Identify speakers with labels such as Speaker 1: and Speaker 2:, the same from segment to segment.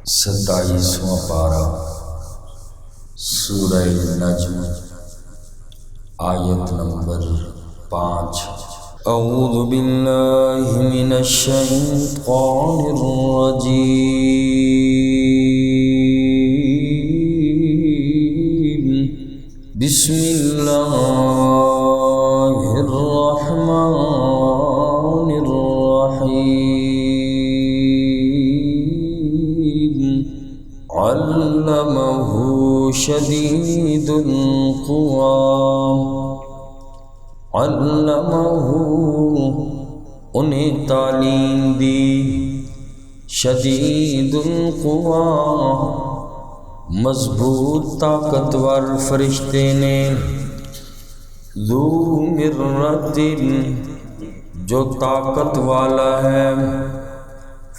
Speaker 1: 27واں پارہ سورہ نجم آیت نمبر 5۔ اعوذ باللہ من الشیطان الرجیم، بسم اللہ الرحمن الرحیم۔ علمہ شدید القویٰ، علمہ انہیں تعلیم دی، شدید القویٰ مضبوط طاقتور فرشتے نے، ذو مرۃ جو طاقت والا ہے،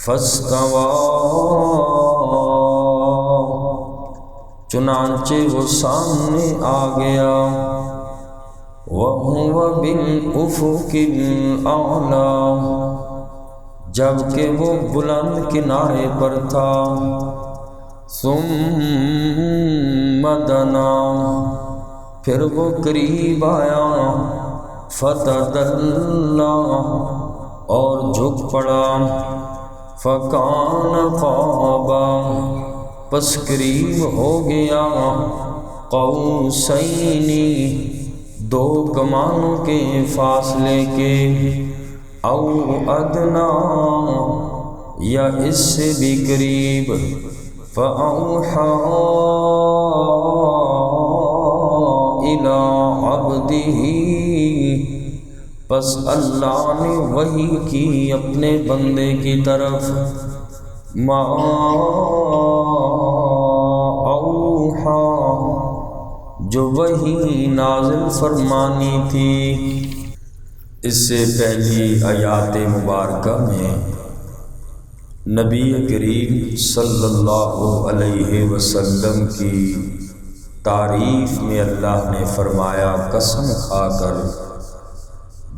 Speaker 1: فاستویٰ چنانچہ وہ سامنے آ گیا، وَهُوَ بِالْأُفُقِ الْأَعْلَىٰ جبکہ وہ بلند کنارے پر تھا، ثُمَّ دَنَا پھر وہ قریب آیا، فَتَدَلَّىٰ اور جھک پڑا، فَكَانَ قَابًا پس قریب ہو گیا، قوسین دو کمانوں کے فاصلے کے، او ادنیٰ یا اس سے بھی قریب، فَأَوْحَىٰ إِلَىٰ عَبْدِهِ پس اللہ نے وحی کی اپنے بندے کی طرف، ما اوحیٰ جو وحی نازل فرمانی تھی۔ اس سے پہلی آیات مبارکہ میں نبی کریم صلی اللہ علیہ وسلم کی تعریف میں اللہ نے فرمایا، قسم کھا کر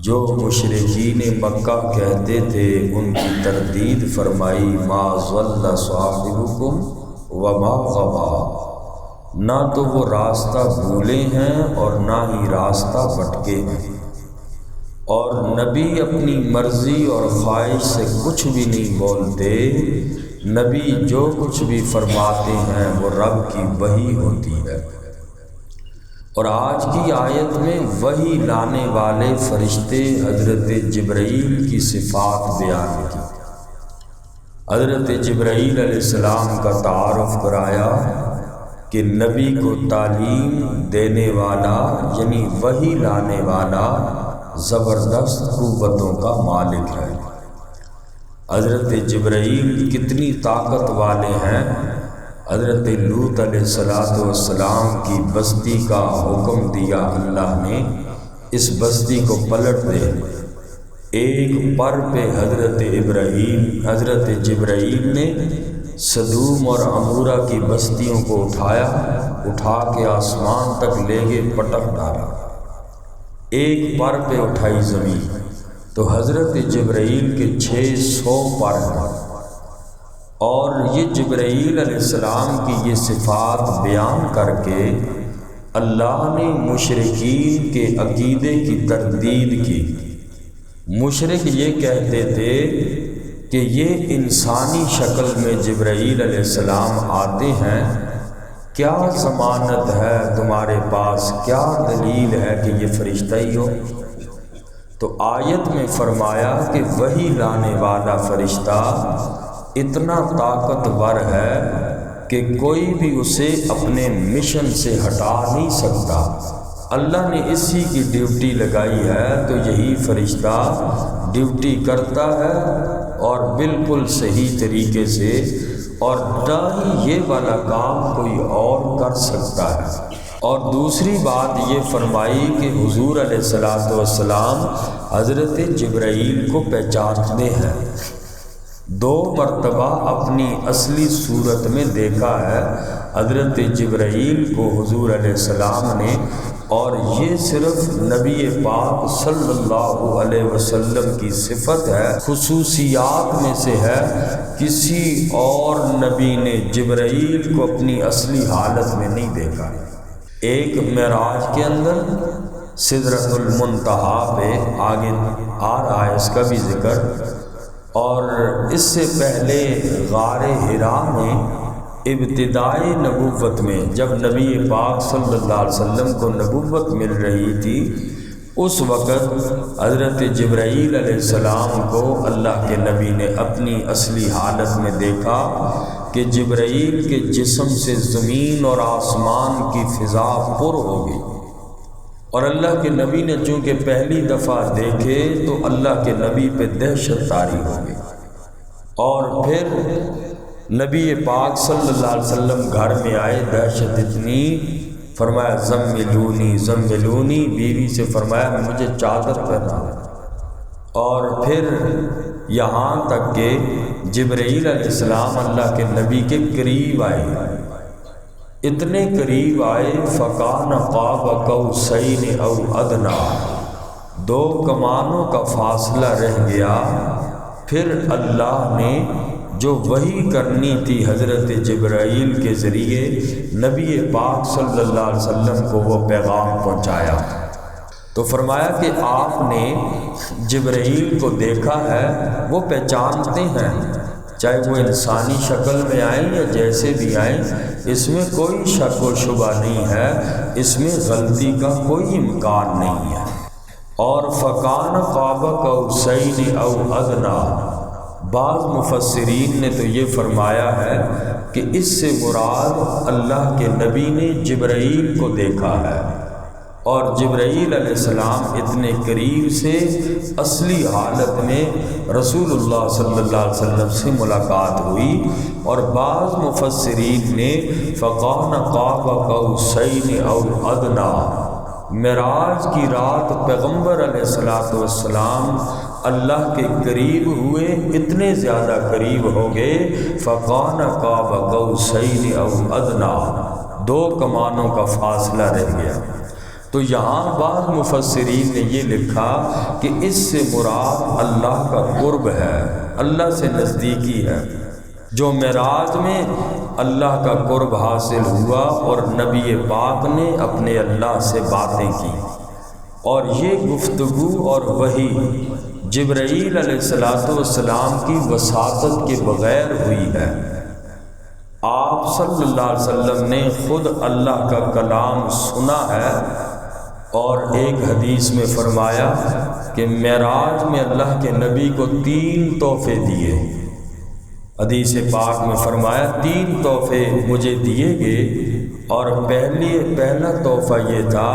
Speaker 1: جو مشرکین مکہ کہتے تھے ان کی تردید فرمائی، ما ضل صاحبکم وما غویٰ نہ تو وہ راستہ بھولے ہیں اور نہ ہی راستہ بھٹکے ہیں، اور نبی اپنی مرضی اور خواہش سے کچھ بھی نہیں بولتے، نبی جو کچھ بھی فرماتے ہیں وہ رب کی وحی ہوتی ہے۔ اور آج کی آیت میں وحی لانے والے فرشتے حضرت جبرائیل کی صفات بیان کی۔ حضرت جبرائیل علیہ السلام کا تعارف کرایا کہ نبی کو تعلیم دینے والا یعنی وحی لانے والا زبردست قوتوں کا مالک ہے۔ حضرت جبرائیل کتنی طاقت والے ہیں، حضرت لوط علیہ السلام کی بستی کا حکم دیا اللہ نے، اس بستی کو پلٹ دے۔ ایک پر پہ حضرت جبرائیل نے سدوم اور عمورہ کی بستیوں کو اٹھا کے آسمان تک لے گئے، پٹک ڈالا۔ ایک پر پہ اٹھائی زمین، تو حضرت جبرائیل کے 600 پر ہیں، اور یہ جبرائیل علیہ السلام کی یہ صفات بیان کر کے اللہ نے مشرکین کے عقیدے کی تردید کی۔ مشرک یہ کہتے تھے کہ یہ انسانی شکل میں جبرائیل علیہ السلام آتے ہیں، کیا ضمانت ہے تمہارے پاس، کیا دلیل ہے کہ یہ فرشتہ ہی ہو؟ تو آیت میں فرمایا کہ وحی لانے والا فرشتہ اتنا طاقتور ہے کہ کوئی بھی اسے اپنے مشن سے ہٹا نہیں سکتا۔ اللہ نے اسی کی ڈیوٹی لگائی ہے تو یہی فرشتہ ڈیوٹی کرتا ہے، اور بالکل صحیح طریقے سے، اور نہ ہی یہ والا کام کوئی اور کر سکتا ہے۔ اور دوسری بات یہ فرمائی کہ حضور علیہ السلام حضرت جبرائیل کو پہچانتے ہیں، 2 مرتبہ اپنی اصلی صورت میں دیکھا ہے حضرت جبرائیل کو حضور علیہ السلام نے، اور یہ صرف نبی پاک صلی اللہ علیہ وسلم کی صفت ہے، خصوصیات میں سے ہے۔ کسی اور نبی نے جبرائیل کو اپنی اصلی حالت میں نہیں دیکھا۔ ایک معراج کے اندر سدرۃ المنتہا پہ آگے آ رہا ہے اس کا بھی ذکر، اور اس سے پہلے غار حرا میں ابتدائی نبوت میں جب نبی پاک صلی اللہ علیہ وسلم کو نبوت مل رہی تھی، اس وقت حضرت جبرائیل علیہ السلام کو اللہ کے نبی نے اپنی اصلی حالت میں دیکھا کہ جبرائیل کے جسم سے زمین اور آسمان کی فضا پر ہو گئی، اور اللہ کے نبی نے چونکہ پہلی دفعہ دیکھے تو اللہ کے نبی پہ دہشت طاری ہو گئی، اور پھر نبی پاک صلی اللہ علیہ وسلم گھر میں آئے، دہشت اتنی، فرمایا زملونی زملونی، بیوی سے فرمایا مجھے چادر پہنا، اور پھر یہاں تک کہ جبرائیل علیہ السلام اللہ کے نبی کے قریب آئے، اتنے قریب آئے فَكَانَ قَابَ قَوْسَيْنِ أَوْ أَدْنَىٰ، 2 کمانوں کا فاصلہ رہ گیا۔ پھر اللہ نے جو وحی کرنی تھی حضرت جبرائیل کے ذریعے نبی پاک صلی اللہ علیہ وسلم کو وہ پیغام پہنچایا، تو فرمایا کہ آپ نے جبرائیل کو دیکھا ہے، وہ پہچانتے ہیں، چاہے وہ انسانی شکل میں آئیں یا جیسے بھی آئیں، اس میں کوئی شک و شبہ نہیں ہے، اس میں غلطی کا کوئی امکان نہیں ہے۔ اور فَكَانَ قَابَ قَوْسَيْنِ أَوْ أَدْنَىٰ، بعض مفسرین نے تو یہ فرمایا ہے کہ اس سے مراد اللہ کے نبی نے جبرائیل کو دیکھا ہے، اور جبرائیل علیہ السلام اتنے قریب سے اصلی حالت میں رسول اللہ صلی اللہ علیہ وسلم سے ملاقات ہوئی۔ اور بعض مفسرین نے فَكَانَ قَابَ قَوْسَيْنِ أَوْ أَدْنَىٰ، معراج کی رات پیغمبر علیہ السلام اللہ کے قریب ہوئے، اتنے زیادہ قریب ہو گئے، فَكَانَ قَابَ قَوْسَيْنِ أَوْ أَدْنَىٰ، 2 کمانوں کا فاصلہ رہ گیا۔ تو یہاں بعض مفسرین نے یہ لکھا کہ اس سے مراد اللہ کا قرب ہے، اللہ سے نزدیکی ہے، جو معراج میں اللہ کا قرب حاصل ہوا اور نبی پاک نے اپنے اللہ سے باتیں کی، اور یہ گفتگو اور وحی جبرائیل علیہ السلام کی وساطت کے بغیر ہوئی ہے۔ آپ صلی اللہ علیہ وسلم نے خود اللہ کا کلام سنا ہے، اور ایک حدیث میں فرمایا کہ معراج میں اللہ کے نبی کو 3 تحفے دیے، حدیث پاک میں فرمایا 3 تحفے مجھے دیے گئے، اور پہلا تحفہ یہ تھا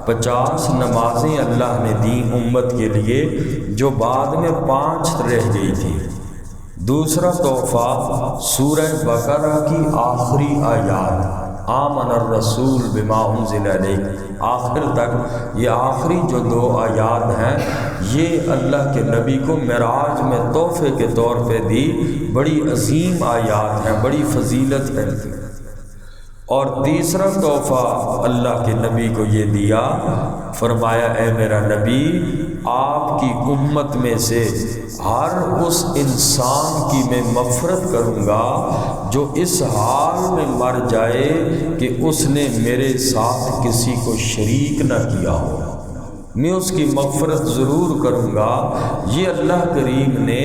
Speaker 1: 50 نمازیں اللہ نے دی امت کے لیے جو بعد میں 5 رہ گئی تھی۔ دوسرا تحفہ سورہ بقرہ کی آخری آیات، آمن الرسول بما انزل الیہ، آخر تک یہ آخری جو 2 آیات ہیں، یہ اللہ کے نبی کو معراج میں تحفے کے طور پہ دی، بڑی عظیم آیات ہیں، بڑی فضیلت ہے۔ اور تیسرا تحفہ اللہ کے نبی کو یہ دیا، فرمایا اے میرا نبی، آپ کی امت میں سے ہر اس انسان کی میں مغفرت کروں گا جو اس حال میں مر جائے کہ اس نے میرے ساتھ کسی کو شریک نہ کیا ہو، میں اس کی مغفرت ضرور کروں گا۔ یہ اللہ کریم نے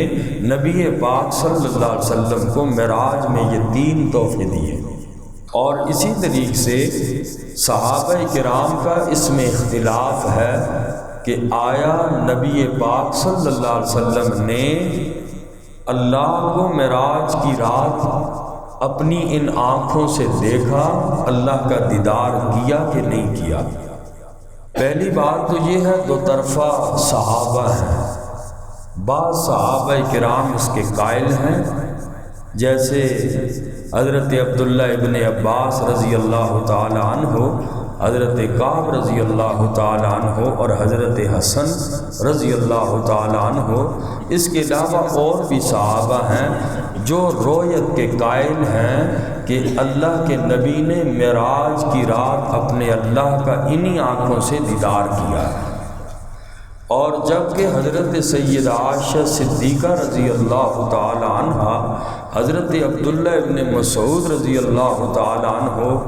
Speaker 1: نبی پاک صلی اللہ علیہ وسلم کو معراج میں یہ 3 تحفے دیے۔ اور اسی طریقے سے صحابہ کرام کا اس میں اختلاف ہے کہ آیا نبی پاک صلی اللہ علیہ وسلم نے اللہ کو معراج کی رات اپنی ان آنکھوں سے دیکھا، اللہ کا دیدار کیا کہ نہیں کیا؟ پہلی بات تو یہ ہے 2 طرفہ صحابہ ہیں، بعض صحابہ کرام اس کے قائل ہیں، جیسے حضرت عبداللہ ابن عباس رضی اللہ تعالی عنہ، حضرت کعب رضی اللہ تعالی عنہ اور حضرت حسن رضی اللہ تعالی عنہ، اس کے علاوہ اور بھی صحابہ ہیں جو رویت کے قائل ہیں کہ اللہ کے نبی نے معراج کی رات اپنے اللہ کا انہی آنکھوں سے دیدار کیا ہے۔ اور جب کہ حضرت سیدہ عائشہ صدیقہ رضی اللہ تعالی عنہ، حضرت عبداللہ ابن مسعود رضی اللہ تعالی عنہ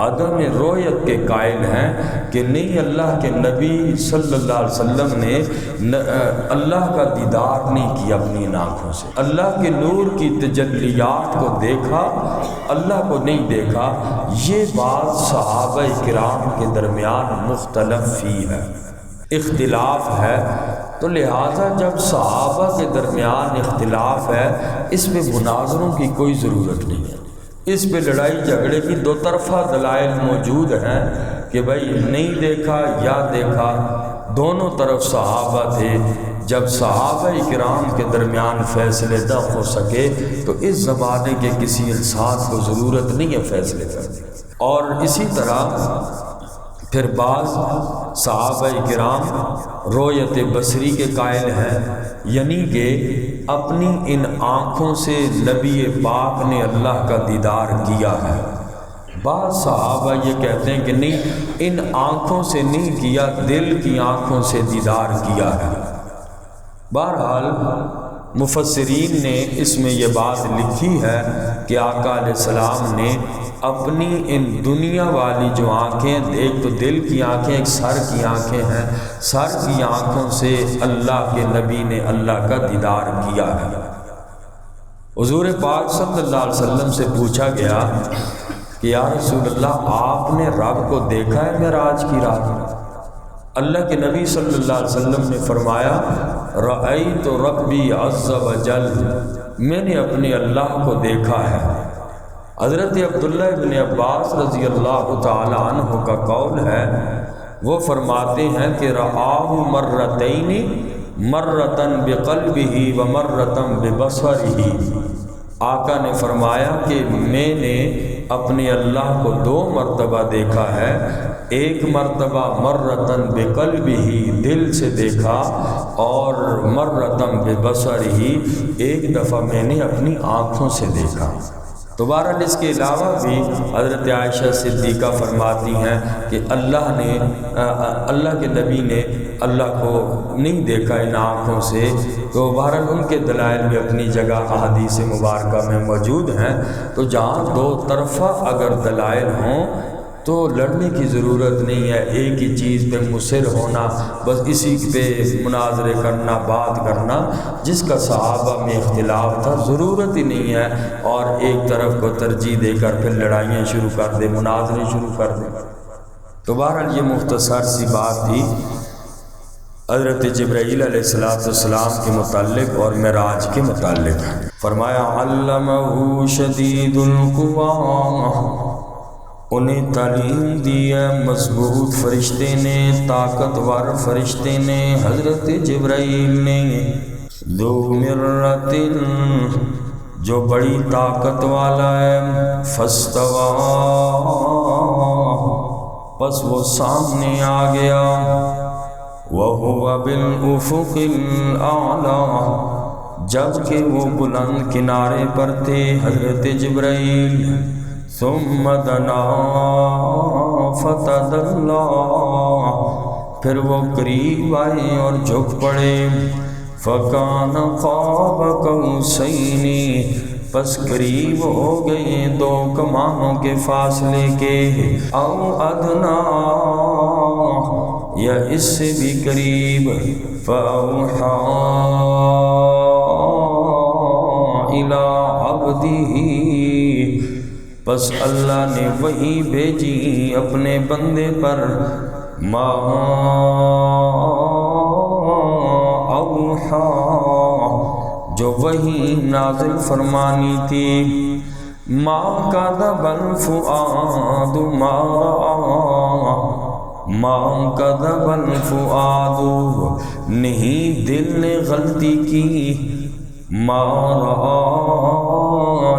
Speaker 1: عدم رویت کے قائل ہیں کہ نہیں، اللہ کے نبی صلی اللہ علیہ وسلم نے اللہ کا دیدار نہیں کیا اپنی آنکھوں سے، اللہ کے نور کی تجلیات کو دیکھا، اللہ کو نہیں دیکھا۔ یہ بات صحابہ کرام کے درمیان مختلف فی ہے، اختلاف ہے۔ تو لہٰذا جب صحابہ کے درمیان اختلاف ہے، اس میں مناظروں کی کوئی ضرورت نہیں ہے، اس پہ لڑائی جھگڑے کی دو طرفہ دلائل موجود ہیں کہ بھائی نہیں دیکھا یا دیکھا، دونوں طرف صحابہ تھے۔ جب صحابہ کرام کے درمیان فیصلے نہ ہو سکے تو اس زمانے کے کسی انسان کو ضرورت نہیں ہے فیصلے کرنے۔ اور اسی طرح پھر بعض صحابہ کرام رویت بصری کے قائل ہیں، یعنی کہ اپنی ان آنکھوں سے نبی پاک نے اللہ کا دیدار کیا ہے۔ بعض صحابہ یہ کہتے ہیں کہ نہیں، ان آنکھوں سے نہیں کیا، دل کی آنکھوں سے دیدار کیا ہے۔ بہرحال مفسرین نے اس میں یہ بات لکھی ہے کہ آقا علیہ السلام نے اپنی ان دنیا والی جو آنکھیں، ایک تو دل کی آنکھیں، ایک سر کی آنکھیں ہیں، سر کی آنکھوں سے اللہ کے نبی نے اللہ کا دیدار کیا ہے۔ حضور پاک صلی اللہ علیہ وسلم سے پوچھا گیا کہ یا رسول اللہ، آپ نے رب کو دیکھا ہے معراج کی رات؟ اللہ کے نبی صلی اللہ علیہ وسلم نے فرمایا، رأیت ربی عز وجل، میں نے اپنے اللہ کو دیکھا ہے۔ حضرت عبداللہ ابن عباس رضی اللہ تعالی عنہ کا قول ہے، وہ فرماتے ہیں کہ رآہ مرتین، مرتن بقلبہ و مرتن ببصرہ۔ آقا نے فرمایا کہ میں نے اپنے اللہ کو 2 مرتبہ دیکھا ہے، ایک مرتبہ مرتن بقلبہ، دل سے دیکھا، اور مرتن ببصرہ، ایک دفعہ میں نے اپنی آنکھوں سے دیکھا۔ تو بہرحال اس کے علاوہ بھی حضرت عائشہ صدیقہ فرماتی ہیں کہ اللہ کے نبی نے اللہ کو نہیں دیکھا ان آنکھوں سے۔ تو بہرحال ان کے دلائل بھی اپنی جگہ احادیث مبارکہ میں موجود ہیں۔ تو جہاں 2 طرفہ اگر دلائل ہوں تو لڑنے کی ضرورت نہیں ہے، ایک ہی چیز پہ مصر ہونا، بس اسی پہ مناظرے کرنا، بات کرنا، جس کا صحابہ میں اختلاف تھا، ضرورت ہی نہیں ہے اور ایک طرف کو ترجیح دے کر پھر لڑائیاں شروع کر دے، مناظرے شروع کر دے۔ تو بہرحال یہ مختصر سی بات تھی حضرت جبرائیل علیہ السلام کے متعلق اور معراج کے متعلق۔ فرمایا علمہ شدید القویٰ، انہیں تعلیم دی ہے مضبوط فرشتے نے، طاقتور فرشتے نے، حضرت جبرائیل نے، ذو مرۃ، جو بڑی طاقت والا ہے، فاستویٰ، پس وہ سامنے آ گیا، وَهُوَ بِالْأُفُقِ الْأَعْلَى، جبکہ وہ بلند کنارے پر تھے حضرت جبرائیل۔ ثم دنا فتدلی، پھر وہ قریب آئے اور جھک پڑے، فکان قاب قوسین، پس قریب ہو گئے 2 کمانوں کے فاصلے کے، او ادنا، یا اس سے بھی قریب، فاوحا الی عبدہ، پس اللہ نے وحی بھیجی اپنے بندے پر، ما اوحا، جو وحی نازل فرمانی تھی، ما کذب الفؤاد ما رآ، ما کذب الفؤاد، نہیں دل نے غلطی کی، ما رآ،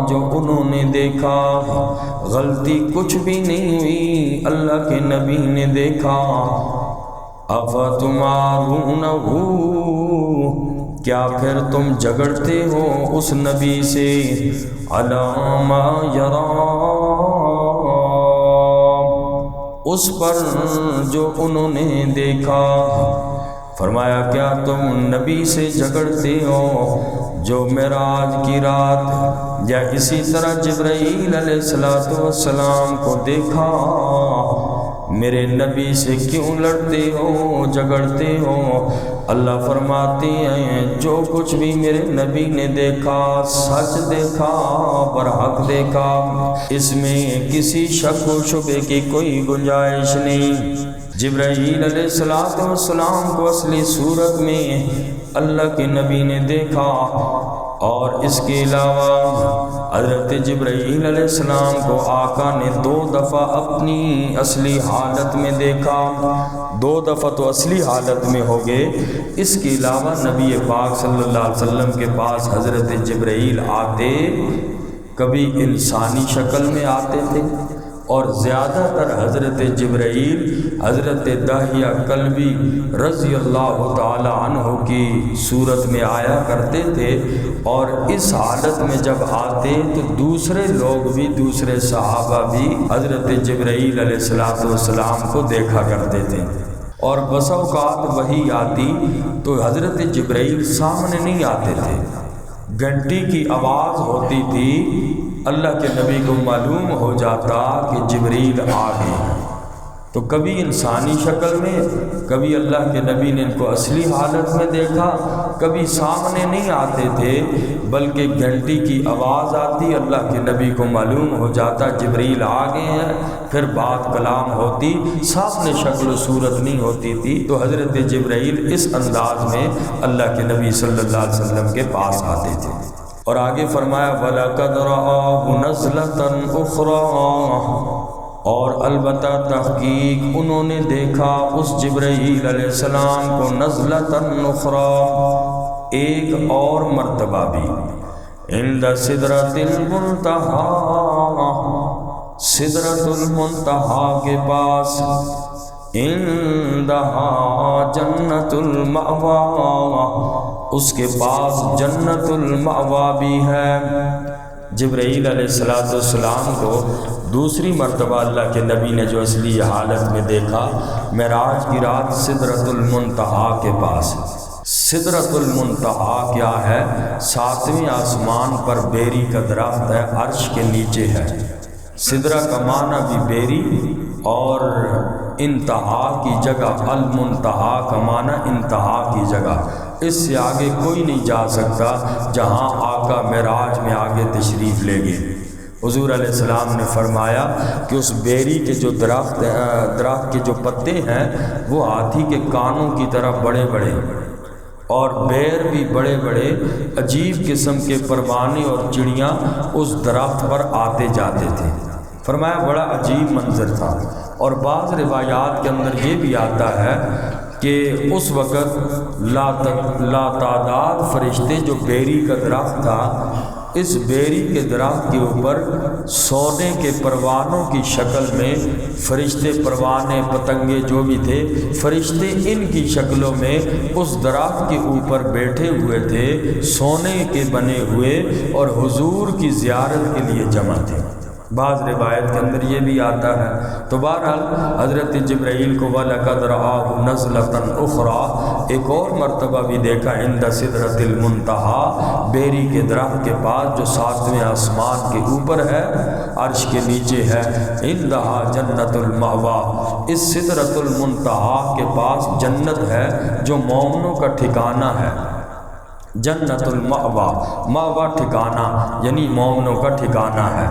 Speaker 1: جو انہوں نے دیکھا، غلطی کچھ بھی نہیں ہوئی، اللہ کے نبی نے دیکھا۔ افتمارونہ، کیا پھر تم جھگڑتے ہو اس نبی سے علی ما یرا، اس پر جو انہوں نے دیکھا۔ فرمایا کیا تم نبی سے جھگڑتے ہو جو معراج کی رات یا اسی طرح جبرائیل علیہ السلام کو دیکھا؟ میرے نبی سے کیوں لڑتے ہو، جھگڑتے ہو؟ اللہ فرماتے ہیں جو کچھ بھی میرے نبی نے دیکھا سچ دیکھا، برحق دیکھا، اس میں کسی شک و شبے کی کوئی گنجائش نہیں۔ جبرائیل علیہ السلام کو اصلی صورت میں اللہ کے نبی نے دیکھا، اور اس کے علاوہ حضرت جبرائیل علیہ السلام کو آقا نے 2 دفعہ اپنی اصلی حالت میں دیکھا، 2 دفعہ تو اصلی حالت میں ہو گئے۔ اس کے علاوہ نبی پاک صلی اللہ علیہ وسلم کے پاس حضرت جبرائیل آتے، کبھی انسانی شکل میں آتے تھے، اور زیادہ تر حضرت جبرائیل حضرت داہیہ کلبی رضی اللہ تعالی عنہ کی صورت میں آیا کرتے تھے، اور اس حالت میں جب آتے تو دوسرے لوگ بھی، دوسرے صحابہ بھی حضرت جبرائیل علیہ السلام کو دیکھا کرتے تھے۔ اور بسا اوقات وہی آتی تو حضرت جبرائیل سامنے نہیں آتے تھے، گھنٹی کی آواز ہوتی تھی، اللہ کے نبی کو معلوم ہو جاتا کہ جبرائیل آ گئے، تو کبھی انسانی شکل میں، کبھی اللہ کے نبی نے ان کو اصلی حالت میں دیکھا، کبھی سامنے نہیں آتے تھے بلکہ گھنٹی کی آواز آتی، اللہ کے نبی کو معلوم ہو جاتا جبرائیل آ گئے ہیں، پھر بات کلام ہوتی، سامنے شکل و صورت نہیں ہوتی تھی۔ تو حضرت جبرائیل اس انداز میں اللہ کے نبی صلی اللہ علیہ وسلم کے پاس آتے تھے۔ اور آگے فرمایا وَلَقَدْ رَآهُ نَزْلَةً أُخْرَىٰ، اور البتہ تحقیق انہوں نے دیکھا اس جبرائیل علیہ السلام کو نزلةً أخرىٰ، ایک اور مرتبہ بھی، عند سدرۃ المنتہیٰ، سدرۃ المنتہیٰ کے پاس، عندہا جنت المأویٰ، اس کے پاس جنت المأویٰ بھی ہے۔ جبرائیل علیہ السلام کو دوسری مرتبہ اللہ کے نبی نے جو اصلی حالت میں دیکھا معراج کی رات سدرۃ المنتہیٰ کے پاس۔ سدرۃ المنتہیٰ کیا ہے؟ 7ویں آسمان پر بیری کا درخت ہے، عرش کے نیچے ہے۔ سدرہ کا معنی بھی بیری، اور انتہا کی جگہ، المنتہا کا معنی انتہا کی جگہ، اس سے آگے کوئی نہیں جا سکتا جہاں آقا معراج میں آگے تشریف لے گئے۔ حضور علیہ السلام نے فرمایا کہ اس بیری کے جو درخت کے جو پتے ہیں وہ ہاتھی کے کانوں کی طرح بڑے بڑے، اور بیر بھی بڑے بڑے، عجیب قسم کے پروانے اور چڑیاں اس درخت پر آتے جاتے تھے۔ فرمایا بڑا عجیب منظر تھا۔ اور بعض روایات کے اندر یہ بھی آتا ہے کہ اس وقت لا تعداد فرشتے جو بیری کا درخت تھا، اس بیری کے درخت کے اوپر سونے کے پروانوں کی شکل میں فرشتے، پروانے، پتنگے جو بھی تھے، فرشتے ان کی شکلوں میں اس درخت کے اوپر بیٹھے ہوئے تھے، سونے کے بنے ہوئے، اور حضور کی زیارت کے لیے جمع تھے۔ بعض روایت کے اندر یہ بھی آتا ہے۔ تو بہرحال حضرت جبرائیل کو وَلَقَدْ رَآهُ نَزْلَةً أُخْرَىٰ، ایک اور مرتبہ بھی دیکھا، عند سدرۃ المنتہیٰ، بیری کے درخت کے پاس جو 7ویں آسمان کے اوپر ہے، عرش کے نیچے ہے، عندہا جنت المأویٰ، اس سدرۃ المنتہیٰ کے پاس جنت ہے جو مومنوں کا ٹھکانہ ہے۔ جنت المأویٰ، مأویٰ ٹھکانہ، یعنی مومنوں کا ٹھکانہ ہے۔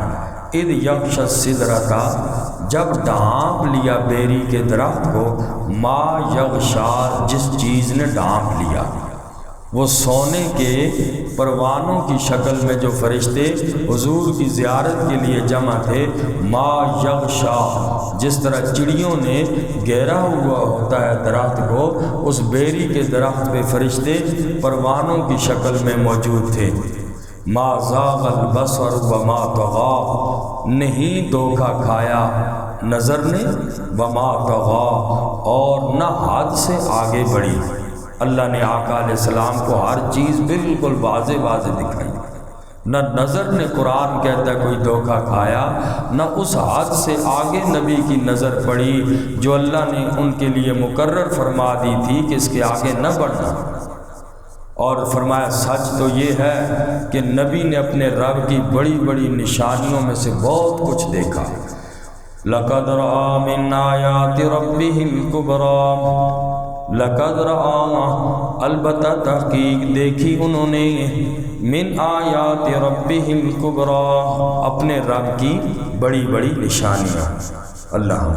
Speaker 1: اذ یغشی السدرۃ، جب ڈھانپ لیا بیری کے درخت کو، ما یغشا، جس چیز نے ڈھانپ لیا، وہ سونے کے پروانوں کی شکل میں جو فرشتے حضور کی زیارت کے لیے جمع تھے، ما یغشا، جس طرح چڑیوں نے گھیرا ہوا ہوتا ہے درخت کو، اس بیری کے درخت پہ فرشتے پروانوں کی شکل میں موجود تھے۔ ما زاغ البصر وما طغی، نہیں دھوکہ کھایا نظر نے، وما طغی، اور نہ حد سے آگے بڑھی۔ اللہ نے آقا علیہ السلام کو ہر چیز بالکل واضح واضح دکھائی، نہ نظر نے قرآن کہتا ہے کوئی دھوکہ کھایا، نہ اس حد سے آگے نبی کی نظر پڑی جو اللہ نے ان کے لیے مقرر فرما دی تھی کہ اس کے آگے نہ بڑھنا۔ اور فرمایا سچ تو یہ ہے کہ نبی نے اپنے رب کی بڑی بڑی نشانیوں میں سے بہت کچھ دیکھا۔ لَقَدْ رَأَىٰ مِنْ آيَاتِ رَبِّهِ الْكُبْرَىٰ، لَقَدْ رَأَىٰ البتہ تحقیق دیکھی انہوں نے، من آیات ربِّهِ الْكُبْرَىٰ اپنے رب کی بڑی بڑی نشانیاں۔ اللہ